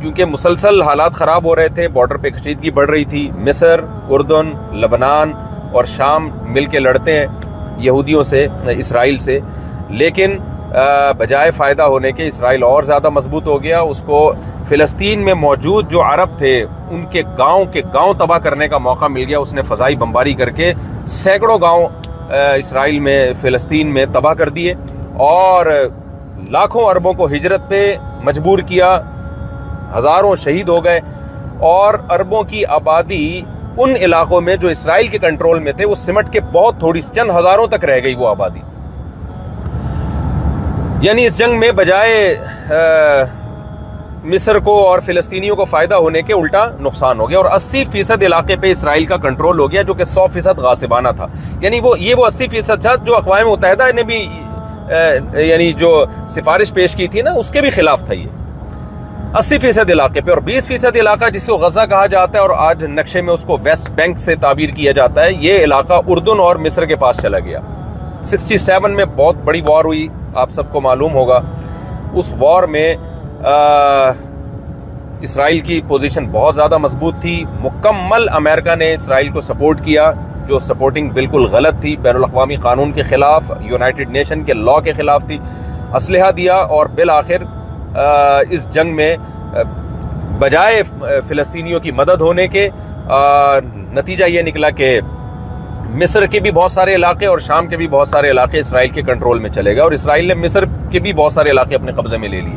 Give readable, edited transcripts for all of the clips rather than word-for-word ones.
کیونکہ مسلسل حالات خراب ہو رہے تھے، بارڈر پہ کشیدگی بڑھ رہی تھی. مصر، اردن، لبنان اور شام مل کے لڑتے ہیں یہودیوں سے، اسرائیل سے، لیکن بجائے فائدہ ہونے کے اسرائیل اور زیادہ مضبوط ہو گیا. اس کو فلسطین میں موجود جو عرب تھے ان کے گاؤں تباہ کرنے کا موقع مل گیا. اس نے فضائی بمباری کر کے سینکڑوں گاؤں اسرائیل میں، فلسطین میں تباہ کر دیے اور لاکھوں عربوں کو ہجرت پہ مجبور کیا. ہزاروں شہید ہو گئے اور عربوں کی آبادی ان علاقوں میں جو اسرائیل کے کنٹرول میں تھے وہ سمٹ کے بہت تھوڑی چند ہزاروں تک رہ گئی وہ آبادی. یعنی اس جنگ میں بجائے مصر کو اور فلسطینیوں کو فائدہ ہونے کے الٹا نقصان ہو گیا اور 80% علاقے پہ اسرائیل کا کنٹرول ہو گیا، جو کہ 100% غاصبانہ تھا. یعنی وہ 80% تھا جو اقوام متحدہ نے بھی یعنی جو سفارش پیش کی تھی نا اس کے بھی خلاف تھا. یہ 80% علاقے پہ، اور 20% علاقہ جس کو غزہ کہا جاتا ہے اور آج نقشے میں اس کو ویسٹ بینک سے تعبیر کیا جاتا ہے، یہ علاقہ اردن اور مصر کے پاس چلا گیا. 67 میں بہت بڑی وار ہوئی، آپ سب کو معلوم ہوگا. اس وار میں اسرائیل کی پوزیشن بہت زیادہ مضبوط تھی. مکمل امریکہ نے اسرائیل کو سپورٹ کیا، جو سپورٹنگ بالکل غلط تھی، بین الاقوامی قانون کے خلاف، یونائٹڈ نیشن کے لاء کے خلاف تھی. اسلحہ دیا اور بالآخر اس جنگ میں بجائے فلسطینیوں کی مدد ہونے کے نتیجہ یہ نکلا کہ مصر کے بھی بہت سارے علاقے اور شام کے بھی بہت سارے علاقے اسرائیل کے کنٹرول میں چلے گئے اور اسرائیل نے مصر کے بھی بہت سارے علاقے اپنے قبضے میں لے لیے.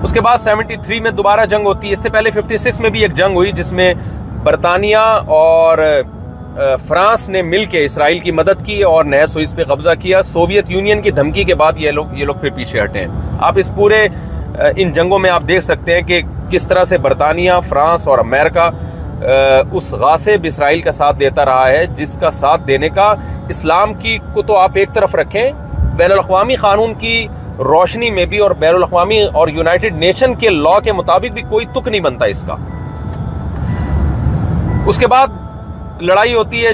اس کے بعد 73 میں دوبارہ جنگ ہوتی ہے. اس سے پہلے 56 میں بھی ایک جنگ ہوئی جس میں برطانیہ اور فرانس نے مل کے اسرائیل کی مدد کی اور نہر سوئس پہ قبضہ کیا. سوویت یونین کی دھمکی کے بعد یہ لوگ پھر پیچھے ہٹے ہیں. آپ اس پورے ان جنگوں میں آپ دیکھ سکتے ہیں کہ کس طرح سے برطانیہ، فرانس اور امریکہ اس غاصب اسرائیل کا ساتھ دیتا رہا ہے، جس کا ساتھ دینے کا اسلام کی کو تو آپ ایک طرف رکھیں، بین الاقوامی قانون کی روشنی میں بھی اور بین الاقوامی اور یونائٹڈ نیشن کے لاء کے مطابق بھی کوئی تک نہیں بنتا اس کا. اس کے بعد لڑائی ہوتی ہے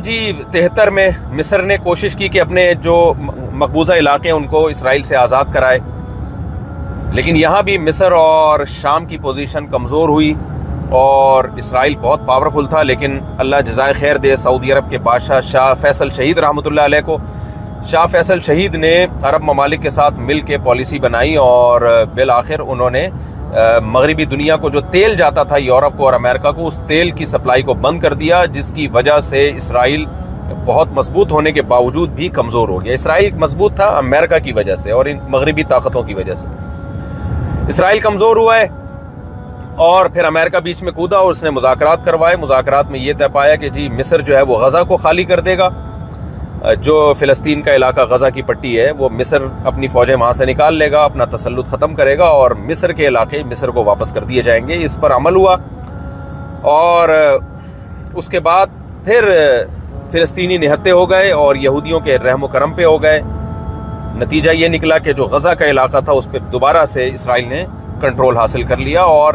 73 میں. مصر نے کوشش کی کہ اپنے جو مقبوضہ علاقے ہیں ان کو اسرائیل سے آزاد کرائے، لیکن یہاں بھی مصر اور شام کی پوزیشن کمزور ہوئی اور اسرائیل بہت پاورفل تھا. لیکن اللہ جزائے خیر دے سعودی عرب کے بادشاہ شاہ فیصل شہید رحمۃ اللہ علیہ کو. شاہ فیصل شہید نے عرب ممالک کے ساتھ مل کے پالیسی بنائی اور بالآخر انہوں نے مغربی دنیا کو جو تیل جاتا تھا یورپ کو اور امریکہ کو، اس تیل کی سپلائی کو بند کر دیا، جس کی وجہ سے اسرائیل بہت مضبوط ہونے کے باوجود بھی کمزور ہو گیا. اسرائیل مضبوط تھا امریکہ کی وجہ سے اور ان مغربی طاقتوں کی وجہ سے. اسرائیل کمزور ہوا ہے اور پھر امریکہ بیچ میں کودا اور اس نے مذاکرات کروائے. مذاکرات میں یہ طے پایا کہ مصر جو ہے وہ غزہ کو خالی کر دے گا. جو فلسطین کا علاقہ غزہ کی پٹی ہے وہ مصر اپنی فوجیں وہاں سے نکال لے گا، اپنا تسلط ختم کرے گا اور مصر کے علاقے مصر کو واپس کر دیے جائیں گے. اس پر عمل ہوا اور اس کے بعد پھر فلسطینی نہتے ہو گئے اور یہودیوں کے رحم و کرم پہ ہو گئے. نتیجہ یہ نکلا کہ جو غزہ کا علاقہ تھا اس پہ دوبارہ سے اسرائیل نے کنٹرول حاصل کر لیا اور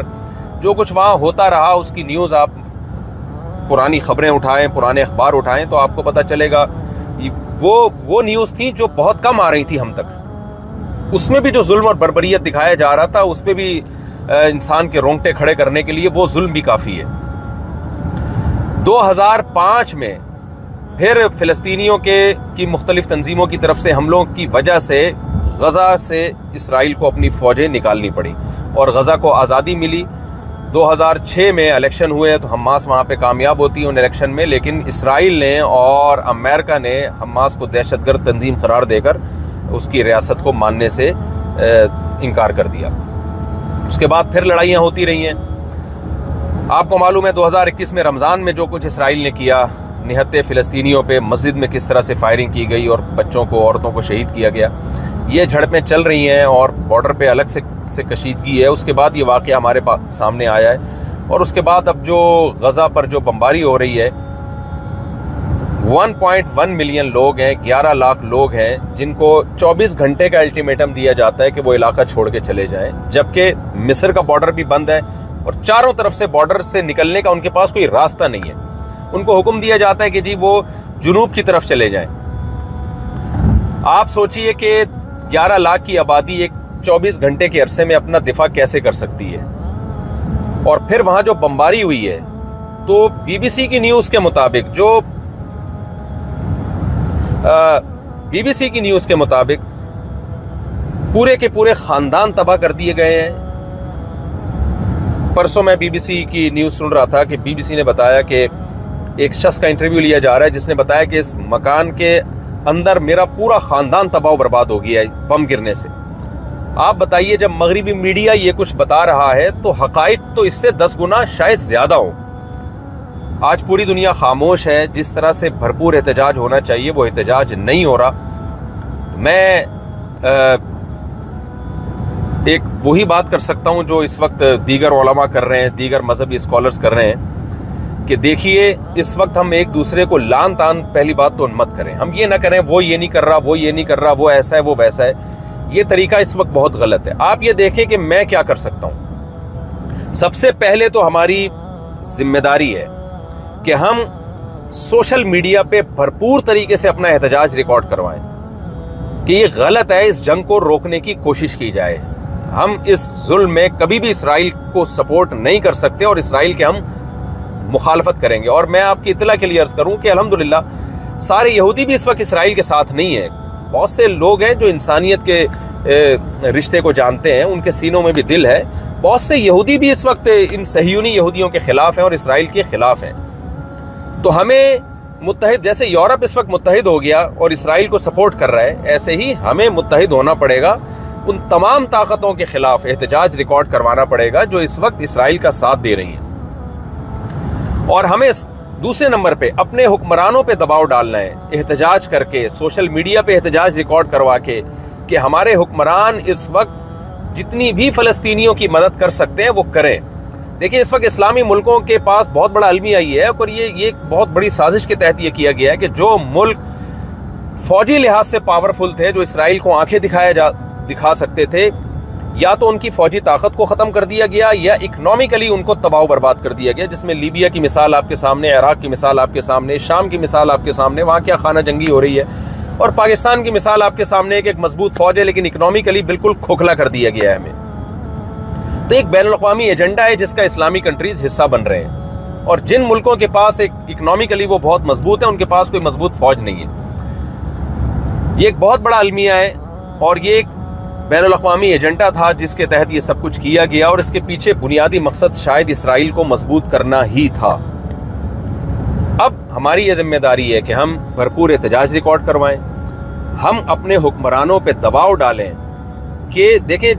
جو کچھ وہاں ہوتا رہا اس کی نیوز آپ پرانی خبریں اٹھائیں، پرانے اخبار اٹھائیں تو آپ کو پتہ چلے گا. وہ نیوز تھی جو بہت کم آ رہی تھی ہم تک. اس میں بھی جو ظلم اور بربریت دکھایا جا رہا تھا اس پہ بھی انسان کے رونگٹے کھڑے کرنے کے لیے وہ ظلم بھی کافی ہے. 2005 میں پھر فلسطینیوں کی مختلف تنظیموں کی طرف سے حملوں کی وجہ سے غزہ سے اسرائیل کو اپنی فوجیں نکالنی پڑی اور غزہ کو آزادی ملی. 2006 میں الیکشن ہوئے تو حماس وہاں پہ کامیاب ہوتی ہے ان الیکشن میں، لیکن اسرائیل نے اور امریکہ نے حماس کو دہشت گرد تنظیم قرار دے کر اس کی ریاست کو ماننے سے انکار کر دیا. اس کے بعد پھر لڑائیاں ہوتی رہی ہیں. آپ کو معلوم ہے 2021 میں رمضان میں جو کچھ اسرائیل نے کیا، نہتے فلسطینیوں پہ مسجد میں کس طرح سے فائرنگ کی گئی اور بچوں کو، عورتوں کو شہید کیا گیا. یہ جھڑپیں چل رہی ہیں اور بارڈر پہ الگ سے کشیدگی ہے. اس کے بعد یہ واقعہ ہمارے سامنے آیا ہے اور اس کے بعد اب جو غزہ پر جو بمباری ہو رہی ہے 1.1 ملین لوگ ہیں، 11 لاکھ لوگ ہیں جن کو 24 گھنٹے کا الٹیمیٹم دیا جاتا ہے کہ وہ علاقہ چھوڑ کے چلے جائیں، جبکہ مصر کا بارڈر بھی بند ہے اور چاروں طرف سے بارڈر سے نکلنے کا ان کے پاس کوئی راستہ نہیں ہے. ان کو حکم دیا جاتا ہے کہ وہ جنوب کی طرف چلے جائیں. آپ سوچئے کہ 11 لاکھ کی آبادی ایک 24 گھنٹے کے عرصے میں اپنا دفاع کیسے کر سکتی ہے. اور پھر وہاں جو بمباری ہوئی ہے تو بی بی سی کی نیوز کے مطابق پورے کے پورے خاندان تباہ کر دیے گئے ہیں. پرسوں میں بی بی سی کی نیوز سن رہا تھا کہ بی بی سی نے بتایا کہ ایک شخص کا انٹرویو لیا جا رہا ہے جس نے بتایا کہ اس مکان کے اندر میرا پورا خاندان تباہ و برباد ہو گیا ہے بم گرنے سے. آپ بتائیے جب مغربی میڈیا یہ کچھ بتا رہا ہے تو حقائق تو اس سے 10 گنا شاید زیادہ ہوں. آج پوری دنیا خاموش ہے. جس طرح سے بھرپور احتجاج ہونا چاہیے وہ احتجاج نہیں ہو رہا. میں ایک وہی بات کر سکتا ہوں جو اس وقت دیگر علماء کر رہے ہیں, دیگر مذہبی اسکالرز کر رہے ہیں کہ دیکھیے اس وقت ہم ایک دوسرے کو لان تان پہلی بات تو مت کریں. ہم یہ نہ کریں وہ یہ نہیں کر رہا, وہ یہ نہیں کر رہا, وہ ایسا ہے وہ ویسا ہے. یہ طریقہ اس وقت بہت غلط ہے. آپ یہ دیکھیں کہ میں کیا کر سکتا ہوں. سب سے پہلے تو ہماری ذمہ داری ہے کہ ہم سوشل میڈیا پہ بھرپور طریقے سے اپنا احتجاج ریکارڈ کروائیں کہ یہ غلط ہے, اس جنگ کو روکنے کی کوشش کی جائے. ہم اس ظلم میں کبھی بھی اسرائیل کو سپورٹ نہیں کر سکتے اور اسرائیل کے ہم مخالفت کریں گے. اور میں آپ کی اطلاع کے لیے عرض کروں کہ الحمدللہ سارے یہودی بھی اس وقت اسرائیل کے ساتھ نہیں ہیں. بہت سے لوگ ہیں جو انسانیت کے رشتے کو جانتے ہیں, ان کے سینوں میں بھی دل ہے. بہت سے یہودی بھی اس وقت ان صہیونی یہودیوں کے خلاف ہیں اور اسرائیل کے خلاف ہیں. تو ہمیں متحد, جیسے یورپ اس وقت متحد ہو گیا اور اسرائیل کو سپورٹ کر رہا ہے, ایسے ہی ہمیں متحد ہونا پڑے گا. ان تمام طاقتوں کے خلاف احتجاج ریکارڈ کروانا پڑے گا جو اس وقت اسرائیل کا ساتھ دے رہی ہیں. اور ہمیں دوسرے نمبر پہ اپنے حکمرانوں پہ دباؤ ڈالنا ہے, احتجاج کر کے, سوشل میڈیا پہ احتجاج ریکارڈ کروا کے کہ ہمارے حکمران اس وقت جتنی بھی فلسطینیوں کی مدد کر سکتے ہیں وہ کریں. دیکھیں اس وقت اسلامی ملکوں کے پاس بہت بڑا المیہ یہ ہے اور یہ بہت بڑی سازش کے تحت یہ کیا گیا ہے کہ جو ملک فوجی لحاظ سے پاورفل تھے, جو اسرائیل کو آنکھیں دکھا سکتے تھے, یا تو ان کی فوجی طاقت کو ختم کر دیا گیا یا اکنامکلی ان کو تباہ و برباد کر دیا گیا. جس میں لیبیا کی مثال آپ کے سامنے, عراق کی مثال آپ کے سامنے, شام کی مثال آپ کے سامنے, وہاں کیا خانہ جنگی ہو رہی ہے, اور پاکستان کی مثال آپ کے سامنے ایک مضبوط فوج ہے لیکن اکنامکلی بالکل کھوکھلا کر دیا گیا ہے ہمیں. تو ایک بین الاقوامی ایجنڈا ہے جس کا اسلامی کنٹریز حصہ بن رہے ہیں, اور جن ملکوں کے پاس ایک اکنامکلی وہ بہت مضبوط ہے ان کے پاس کوئی مضبوط فوج نہیں ہے. یہ ایک بہت بڑا المیہ ہے اور یہ ایک بین الاقوامی ایجنڈا تھا جس کے تحت یہ سب کچھ کیا گیا, اور اس کے پیچھے بنیادی مقصد شاید اسرائیل کو مضبوط کرنا ہی تھا. اب ہماری یہ ذمہ داری ہے کہ ہم بھرپور احتجاج ریکارڈ کروائیں, ہم اپنے حکمرانوں پہ دباؤ ڈالیں کہ دیکھیں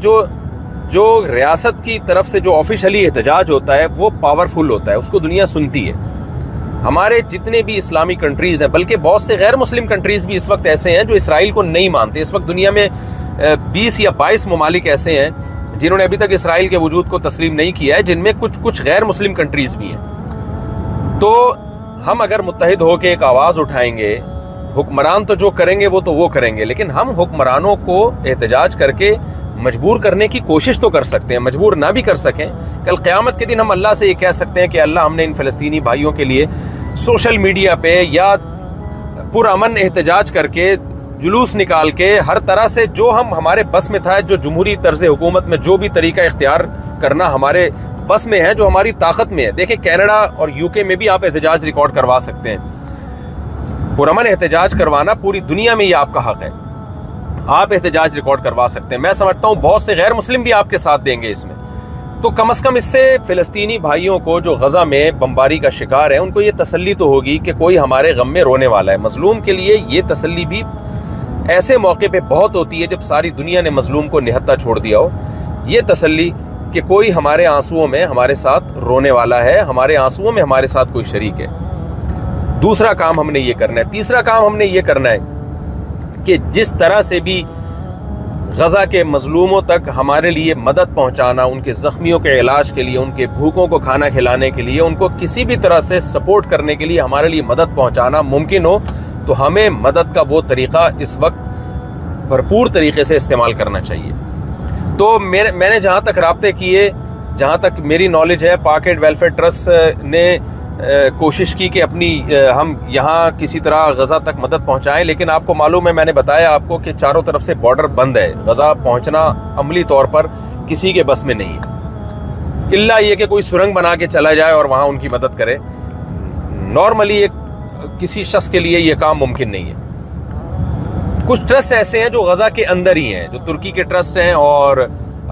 جو ریاست کی طرف سے جو آفیشلی احتجاج ہوتا ہے وہ پاورفل ہوتا ہے, اس کو دنیا سنتی ہے. ہمارے جتنے بھی اسلامی کنٹریز ہیں, بلکہ بہت سے غیر مسلم کنٹریز بھی اس وقت ایسے ہیں جو اسرائیل کو نہیں مانتے. اس وقت دنیا میں 20 یا 22 ممالک ایسے ہیں جنہوں نے ابھی تک اسرائیل کے وجود کو تسلیم نہیں کیا ہے, جن میں کچھ غیر مسلم کنٹریز بھی ہیں. تو ہم اگر متحد ہو کے ایک آواز اٹھائیں گے, حکمران تو جو کریں گے وہ تو وہ کریں گے, لیکن ہم حکمرانوں کو احتجاج کر کے مجبور کرنے کی کوشش تو کر سکتے ہیں. مجبور نہ بھی کر سکیں, کل قیامت کے دن ہم اللہ سے یہ کہہ سکتے ہیں کہ اللہ ہم نے ان فلسطینی بھائیوں کے لیے سوشل میڈیا پہ یا پرامن احتجاج کر کے, جلوس نکال کے, ہر طرح سے جو ہمارے بس میں تھا, جو جمہوری طرز حکومت میں جو بھی طریقہ اختیار کرنا ہمارے بس میں ہے, جو ہماری طاقت میں ہے. دیکھیں کینیڈا اور UK میں بھی آپ احتجاج ریکارڈ کروا سکتے ہیں. پرامن احتجاج کروانا پوری دنیا میں یہ آپ کا حق ہے, آپ احتجاج ریکارڈ کروا سکتے ہیں. میں سمجھتا ہوں بہت سے غیر مسلم بھی آپ کے ساتھ دیں گے اس میں. تو کم از کم اس سے فلسطینی بھائیوں کو جو غزہ میں بمباری کا شکار ہے ان کو یہ تسلی تو ہوگی کہ کوئی ہمارے غم میں رونے والا ہے. مظلوم کے لیے یہ تسلی بھی ایسے موقع پہ بہت ہوتی ہے جب ساری دنیا نے مظلوم کو نہتا چھوڑ دیا ہو. یہ تسلی کہ کوئی ہمارے آنسوؤں میں ہمارے ساتھ رونے والا ہے, ہمارے آنسوؤں میں ہمارے ساتھ کوئی شریک ہے. دوسرا کام ہم نے یہ کرنا ہے. تیسرا کام ہم نے یہ کرنا ہے کہ جس طرح سے بھی غزہ کے مظلوموں تک ہمارے لیے مدد پہنچانا, ان کے زخمیوں کے علاج کے لیے, ان کے بھوکوں کو کھانا کھلانے کے لیے, ان کو کسی بھی طرح سے سپورٹ کرنے کے لیے ہمارے لیے مدد پہنچانا ممکن ہو, تو ہمیں مدد کا وہ طریقہ اس وقت بھرپور طریقے سے استعمال کرنا چاہیے. تو میں نے جہاں تک رابطے کیے, جہاں تک میری نالج ہے, پاک ایڈ ویلفیئر ٹرسٹ نے کوشش کی کہ ہم یہاں کسی طرح غزہ تک مدد پہنچائیں, لیکن آپ کو معلوم ہے, میں نے بتایا آپ کو کہ چاروں طرف سے بارڈر بند ہے, غزہ پہنچنا عملی طور پر کسی کے بس میں نہیں ہے. الا یہ کہ کوئی سرنگ بنا کے چلا جائے اور وہاں ان کی مدد کرے. نارملی کسی شخص کے لیے یہ کام ممکن نہیں ہے. کچھ ٹرسٹ ایسے ہیں جو غزہ کے اندر ہی ہیں, جو ترکی کے ٹرسٹ ہیں, اور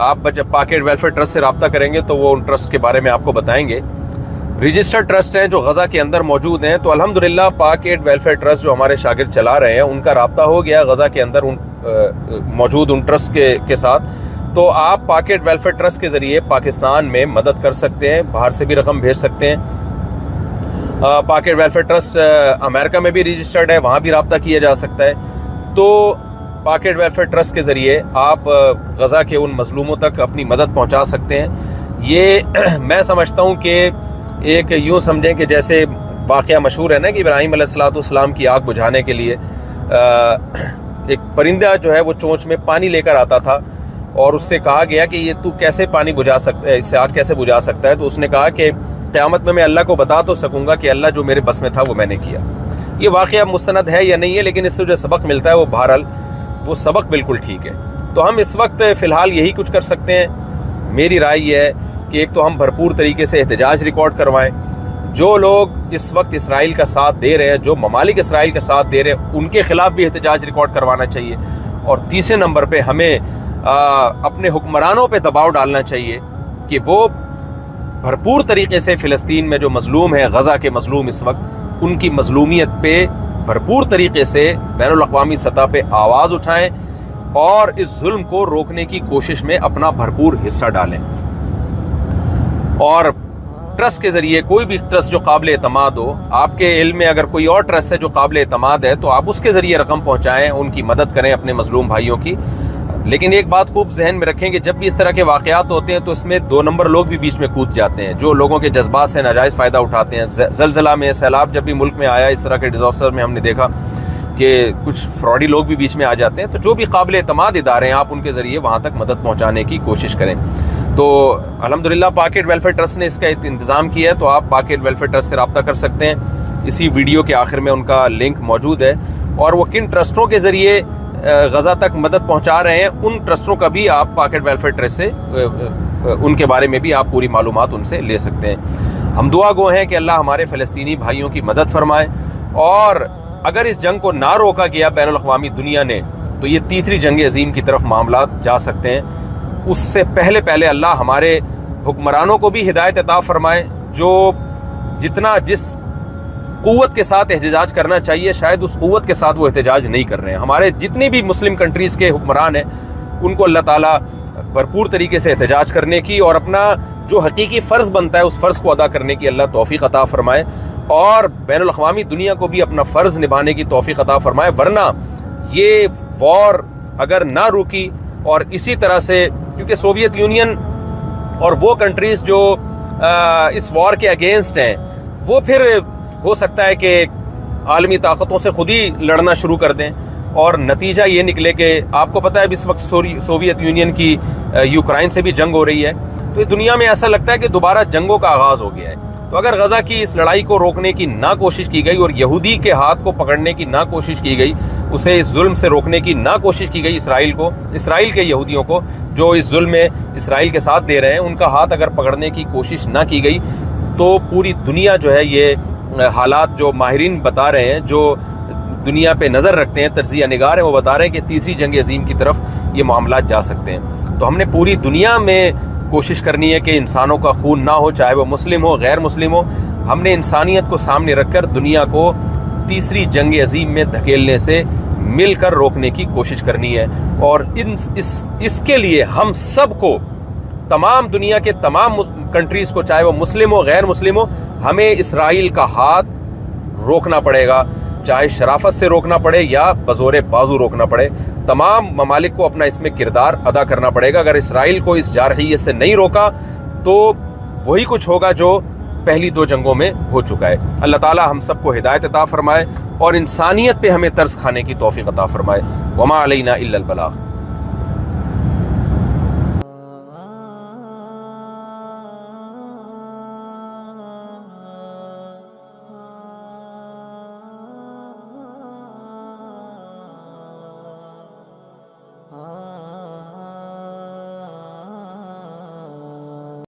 آپ جب پاک ایڈ ویلفیئر ٹرسٹ سے رابطہ کریں گے تو وہ ان ٹرسٹ کے بارے میں آپ کو بتائیں گے. رجسٹرڈ ٹرسٹ ہیں جو غزہ کے اندر موجود ہیں. تو الحمدللہ پاک ایڈ ویلفیئر ٹرسٹ جو ہمارے شاگرد چلا رہے ہیں ان کا رابطہ ہو گیا غزہ کے اندر موجود ان ٹرسٹ کے ساتھ. تو آپ پاک ایڈ ویلفیئر ٹرسٹ کے ذریعے پاکستان میں مدد کر سکتے ہیں, باہر سے بھی رقم بھیج سکتے ہیں. پاک ایڈ ویلفیئر ٹرسٹ امریکہ میں بھی رجسٹرڈ ہے, وہاں بھی رابطہ کیا جا سکتا ہے. تو پاک ایڈ ویلفیئر ٹرسٹ کے ذریعے آپ غزہ کے ان مظلوموں تک اپنی مدد پہنچا سکتے ہیں. یہ میں سمجھتا ہوں کہ ایک یوں سمجھیں کہ جیسے واقعہ مشہور ہے نا کہ ابراہیم علیہ السلام کی آگ بجھانے کے لیے ایک پرندہ جو ہے وہ چونچ میں پانی لے کر آتا تھا, اور اس سے کہا گیا کہ یہ تو کیسے پانی بجھا سکتا ہے, اس سے آگ کیسے بجھا سکتا ہے. تو اس نے کہا کہ قیامت میں اللہ کو بتا تو سکوں گا کہ اللہ جو میرے بس میں تھا وہ میں نے کیا. یہ واقعہ مستند ہے یا نہیں ہے, لیکن اس سے جو سبق ملتا ہے وہ بہرحال وہ سبق بالکل ٹھیک ہے. تو ہم اس وقت فی الحال یہی کچھ کر سکتے ہیں. میری رائے یہ ہے کہ ایک تو ہم بھرپور طریقے سے احتجاج ریکارڈ کروائیں. جو لوگ اس وقت اسرائیل کا ساتھ دے رہے ہیں, جو ممالک اسرائیل کا ساتھ دے رہے ہیں, ان کے خلاف بھی احتجاج ریکارڈ کروانا چاہیے. اور تیسرے نمبر پہ ہمیں اپنے حکمرانوں پہ دباؤ ڈالنا چاہیے کہ وہ بھرپور طریقے سے فلسطین میں جو مظلوم ہیں, غزہ کے مظلوم اس وقت, ان کی مظلومیت پہ بھرپور طریقے سے بین الاقوامی سطح پہ آواز اٹھائیں اور اس ظلم کو روکنے کی کوشش میں اپنا بھرپور حصہ ڈالیں. اور ٹرسٹ کے ذریعے کوئی بھی ٹرسٹ جو قابل اعتماد ہو, آپ کے علم میں اگر کوئی اور ٹرسٹ ہے جو قابل اعتماد ہے تو آپ اس کے ذریعے رقم پہنچائیں, ان کی مدد کریں اپنے مظلوم بھائیوں کی. لیکن ایک بات خوب ذہن میں رکھیں کہ جب بھی اس طرح کے واقعات ہوتے ہیں تو اس میں 2 نمبر لوگ بھی بیچ میں کود جاتے ہیں, جو لوگوں کے جذبات سے ناجائز فائدہ اٹھاتے ہیں. زلزلہ میں, سیلاب جب بھی ملک میں آیا, اس طرح کے ڈیزاسٹر میں ہم نے دیکھا کہ کچھ فراڈی لوگ بھی بیچ میں آ جاتے ہیں. تو جو بھی قابل اعتماد ادارے ہیں آپ ان کے ذریعے وہاں تک مدد پہنچانے کی کوشش کریں. تو الحمدللہ پاک ایڈ ویلفیئر ٹرسٹ نے اس کا انتظام کیا ہے, تو آپ پاک ایڈ ویلفیئر ٹرسٹ سے رابطہ کر سکتے ہیں. اسی ویڈیو کے آخر میں ان کا لنک موجود ہے, اور وہ کن ٹرسٹوں کے ذریعے غزہ تک مدد پہنچا رہے ہیں ان ٹرسٹوں کا بھی آپ پاک ایڈ ویلفیئر ٹرسٹ سے ان کے بارے میں بھی آپ پوری معلومات ان سے لے سکتے ہیں. ہم دعا گو ہیں کہ اللہ ہمارے فلسطینی بھائیوں کی مدد فرمائے, اور اگر اس جنگ کو نہ روکا گیا بین الاقوامی دنیا نے تو یہ تیسری جنگ عظیم کی طرف معاملات جا سکتے ہیں. اس سے پہلے اللہ ہمارے حکمرانوں کو بھی ہدایت عطا فرمائے, جو جس قوت کے ساتھ احتجاج کرنا چاہیے شاید اس قوت کے ساتھ وہ احتجاج نہیں کر رہے ہیں. ہمارے جتنی بھی مسلم کنٹریز کے حکمران ہیں ان کو اللہ تعالیٰ بھرپور طریقے سے احتجاج کرنے کی اور اپنا جو حقیقی فرض بنتا ہے اس فرض کو ادا کرنے کی اللہ توفیق عطا فرمائے, اور بین الاقوامی دنیا کو بھی اپنا فرض نبھانے کی توفیق عطا فرمائے. ورنہ یہ وار اگر نہ رکی اور اسی طرح سے, کیونکہ سوویت یونین اور وہ کنٹریز جو اس وار کے اگینسٹ ہیں وہ پھر ہو سکتا ہے کہ عالمی طاقتوں سے خود ہی لڑنا شروع کر دیں, اور نتیجہ یہ نکلے کہ آپ کو پتہ ہے اس وقت سوویت یونین کی یوکرائن سے بھی جنگ ہو رہی ہے. تو دنیا میں ایسا لگتا ہے کہ دوبارہ جنگوں کا آغاز ہو گیا ہے. تو اگر غزہ کی اس لڑائی کو روکنے کی نہ کوشش کی گئی اور یہودی کے ہاتھ کو پکڑنے کی نہ کوشش کی گئی, اسے اس ظلم سے روکنے کی نہ کوشش کی گئی, اسرائیل کے یہودیوں کو جو اس ظلم میں اسرائیل کے ساتھ دے رہے ہیں ان کا ہاتھ اگر پکڑنے کی کوشش نہ کی گئی, تو پوری دنیا جو ہے یہ حالات جو ماہرین بتا رہے ہیں, جو دنیا پہ نظر رکھتے ہیں, تجزیہ نگار ہیں, وہ بتا رہے ہیں کہ تیسری جنگ عظیم کی طرف یہ معاملات جا سکتے ہیں. تو ہم نے پوری دنیا میں کوشش کرنی ہے کہ انسانوں کا خون نہ ہو, چاہے وہ مسلم ہو غیر مسلم ہو. ہم نے انسانیت کو سامنے رکھ کر دنیا کو تیسری جنگ عظیم میں دھکیلنے سے مل کر روکنے کی کوشش کرنی ہے. اور اس کے لیے ہم سب کو, تمام دنیا کے تمام کنٹریز کو, چاہے وہ مسلم ہو غیر مسلم ہو, ہمیں اسرائیل کا ہاتھ روکنا پڑے گا, چاہے شرافت سے روکنا پڑے یا بزور بازو روکنا پڑے. تمام ممالک کو اپنا اس میں کردار ادا کرنا پڑے گا. اگر اسرائیل کو اس جارحیت سے نہیں روکا تو وہی کچھ ہوگا جو پہلی 2 جنگوں میں ہو چکا ہے. اللہ تعالی ہم سب کو ہدایت عطا فرمائے اور انسانیت پہ ہمیں ترس کھانے کی توفیق عطا فرمائے. وما علینا الا البلاغ.